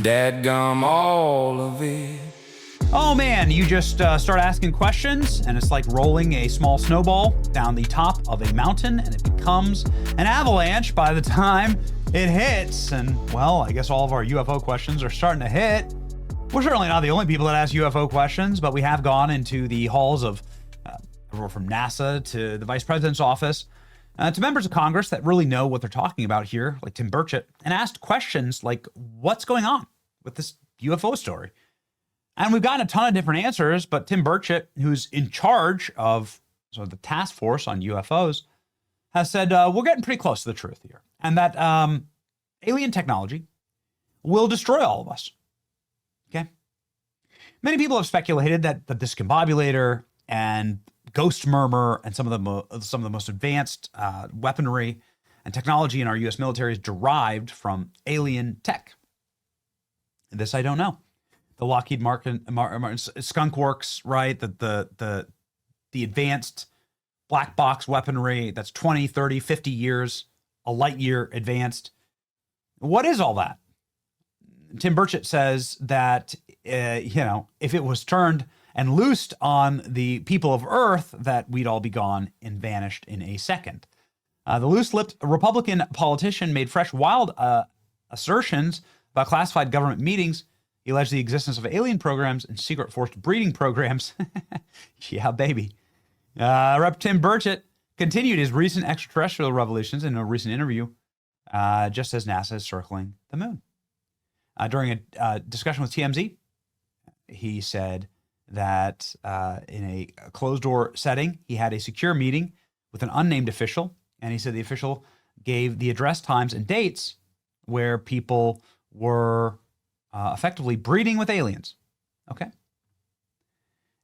Dadgum all of it. Oh man, you just start asking questions and it's like rolling a small snowball down the top of a mountain and it becomes an avalanche by the time it hits. And well, I guess all of our UFO questions are starting to hit. We're certainly not the only people that ask UFO questions, but we have gone into the halls of everyone from NASA to the vice president's office to members of Congress that really know what they're talking about here, like Tim Burchett, and asked questions like, what's going on with this UFO story? And we've gotten a ton of different answers, but Tim Burchett, who's in charge of sort of the task force on UFOs, has said, we're getting pretty close to the truth here. And that alien technology will destroy all of us. Okay. Many people have speculated that the discombobulator and ghost murmur and some of the most advanced weaponry and technology in our U.S. military is derived from alien tech. This I don't know. The Lockheed Martin Skunk Works, right? The advanced black box weaponry that's 20, 30, 50 years, a light year advanced. What is all that? Tim Burchett says that, if it was turned and loosed on the people of Earth, that we'd all be gone and vanished in a second. The loose-lipped Republican politician made fresh, wild assertions about classified government meetings. He alleged the existence of alien programs and secret forced breeding programs. Yeah, baby. Rep. Tim Burchett continued his recent extraterrestrial revelations in a recent interview, just as NASA is circling the moon. During a discussion with TMZ, he said that in a closed-door setting, he had a secure meeting with an unnamed official, and he said the official gave the address, times, and dates where people were effectively breeding with aliens. Okay.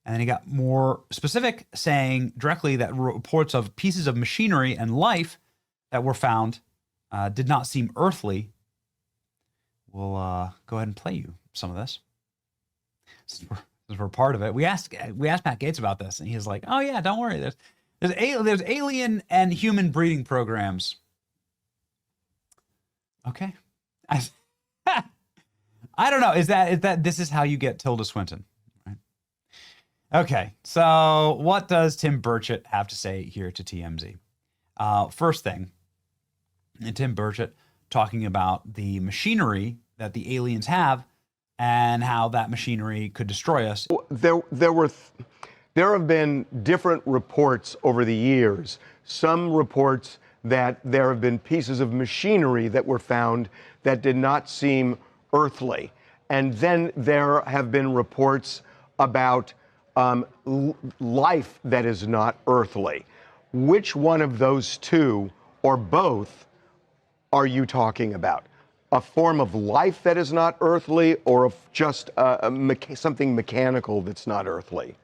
And then he got more specific, saying directly that reports of pieces of machinery and life that were found did not seem earthly. We'll go ahead and play you some of this. Since we're part of it. We asked Matt Gaetz about this, and he's like, "Oh yeah, don't worry. There's alien and human breeding programs." Okay. I don't know. Is that this is how you get Tilda Swinton? Right? Okay. So what does Tim Burchett have to say here to TMZ? First thing, and Tim Burchett talking about the machinery that the aliens have and how that machinery could destroy us. There have been different reports over the years. Some reports that there have been pieces of machinery that were found that did not seem earthly. And then there have been reports about life that is not earthly. Which one of those two, or both, are you talking about? A form of life that is not earthly, or of just something mechanical that's not earthly?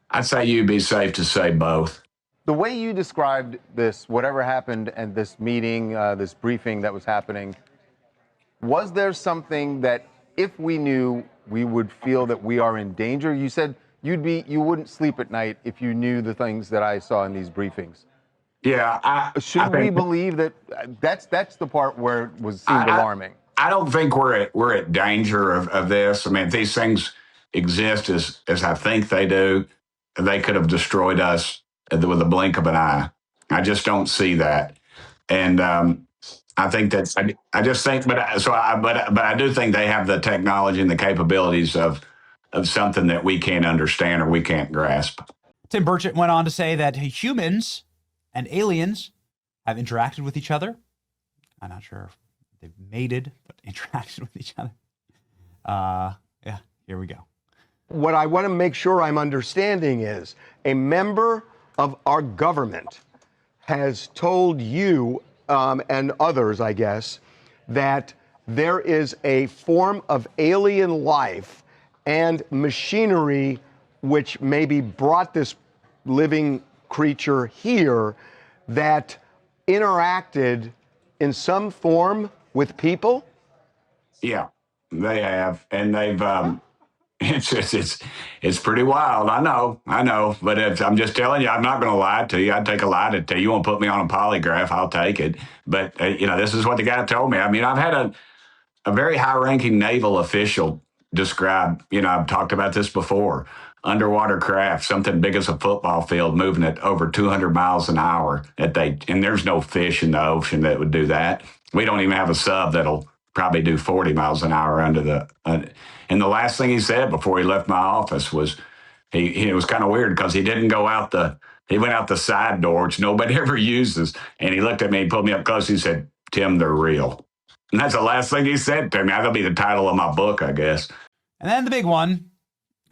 I'd say you'd be safe to say both. The way you described this, whatever happened at this meeting, this briefing that was happening, was there something that if we knew, we would feel that we are in danger? You said you wouldn't sleep at night if you knew the things that I saw in these briefings. Yeah, Should we believe that that's the part where it seemed alarming? I don't think we're at danger of this. I mean, if these things exist as I think they do, they could have destroyed us with a blink of an eye. I just don't see that, and I think that's. I just think, but I do think they have the technology and the capabilities of something that we can't understand or we can't grasp. Tim Burchett went on to say that humans and aliens have interacted with each other. I'm not sure if they've mated, but interacted with each other. Yeah, here we go. What I want to make sure I'm understanding is a member of our government has told you and others, I guess, that there is a form of alien life and machinery which maybe brought this living creature here that interacted in some form with people? Yeah, they have, and they've. It's pretty wild. I know, but I'm just telling you, I'm not going to lie to you. I'd take a lie to tell you. You want to put me on a polygraph, I'll take it. But this is what the guy told me. I mean, I've had a very high-ranking naval official described, I've talked about this before, underwater craft, something big as a football field, moving at over 200 miles an hour. And there's no fish in the ocean that would do that. We don't even have a sub that'll probably do 40 miles an hour under the. And the last thing he said before he left my office was, it was kind of weird because he didn't go out he went out the side door, which nobody ever uses. And he looked at me, he pulled me up close. He said, "Tim, they're real." And that's the last thing he said to me. That'll be the title of my book, I guess. And then the big one,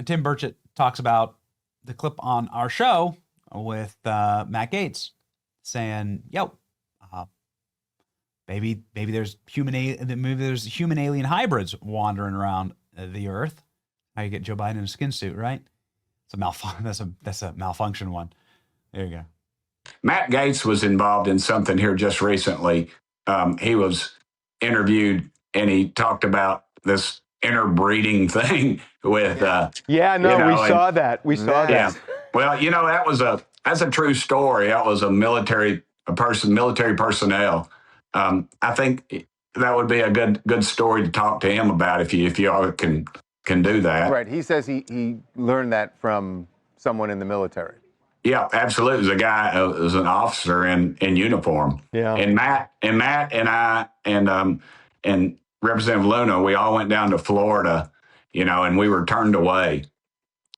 Tim Burchett talks about the clip on our show with Matt Gaetz saying, maybe there's human alien hybrids wandering around the Earth. How you get Joe Biden in a skin suit, right? That's a malfunction one. There you go. Matt Gaetz was involved in something here just recently. He was interviewed and he talked about this interbreeding thing with. We saw that. We saw that. Yeah. Well, that's a true story. That was military personnel. I think that would be a good story to talk to him about if you all can do that. Right. He says he learned that from someone in the military. Yeah, absolutely. It was a guy, it was an officer in uniform. Yeah. And Matt and I and Representative Luna, we all went down to Florida, and we were turned away.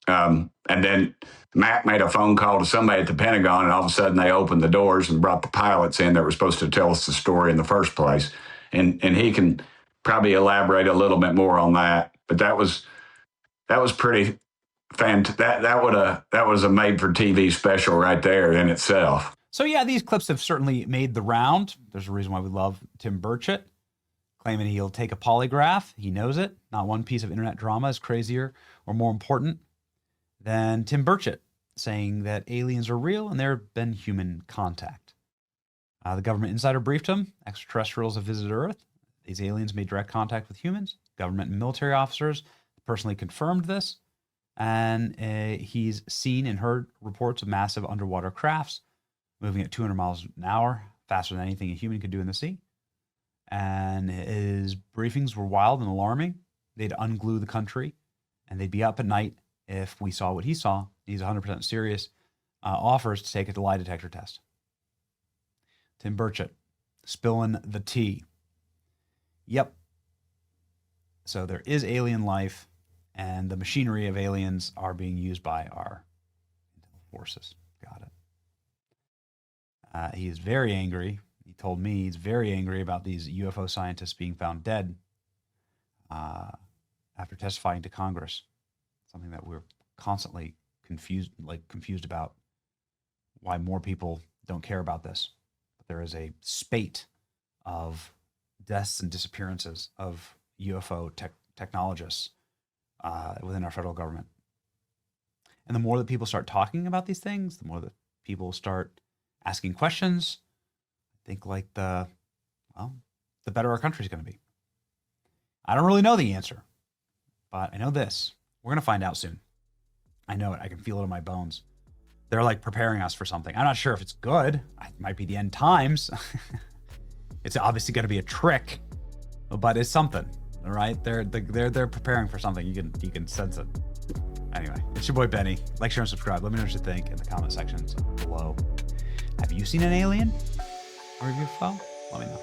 And then Matt made a phone call to somebody at the Pentagon, and all of a sudden they opened the doors and brought the pilots in that were supposed to tell us the story in the first place. And he can probably elaborate a little bit more on that. But that was pretty fantastic. That was a made-for-TV special right there in itself. So yeah, these clips have certainly made the round. There's a reason why we love Tim Burchett, claiming he'll take a polygraph. He knows it. Not one piece of internet drama is crazier or more important than Tim Burchett saying that aliens are real and there have been human contact. The government insider briefed him. Extraterrestrials have visited Earth. These aliens made direct contact with humans. Government and military officers personally confirmed this. And he's seen and heard reports of massive underwater crafts moving at 200 miles an hour, faster than anything a human could do in the sea. And his briefings were wild and alarming. They'd unglue the country, and they'd be up at night if we saw what he saw. He's 100% serious. Offers to take a lie detector test. Tim Burchett, spilling the tea. Yep. So there is alien life, and the machinery of aliens are being used by our forces. Got it. He is very angry. He told me he's very angry about these UFO scientists being found dead after testifying to Congress. Something that we're constantly confused about why more people don't care about this. But there is a spate of deaths and disappearances of UFO technologists within our federal government. And the more that people start talking about these things, the more that people start asking questions, I think the better our country is going to be. I don't really know the answer, but I know this. We're going to find out soon. I know it. I can feel it in my bones. They're preparing us for something. I'm not sure if it's good. It might be the end times. It's obviously going to be a trick, but it's something. All right, they're preparing for something. You can sense it. Anyway, it's your boy Benny. Like, share, and subscribe. Let me know what you think in the comment sections below. Have you seen an alien or a UFO? Let me know.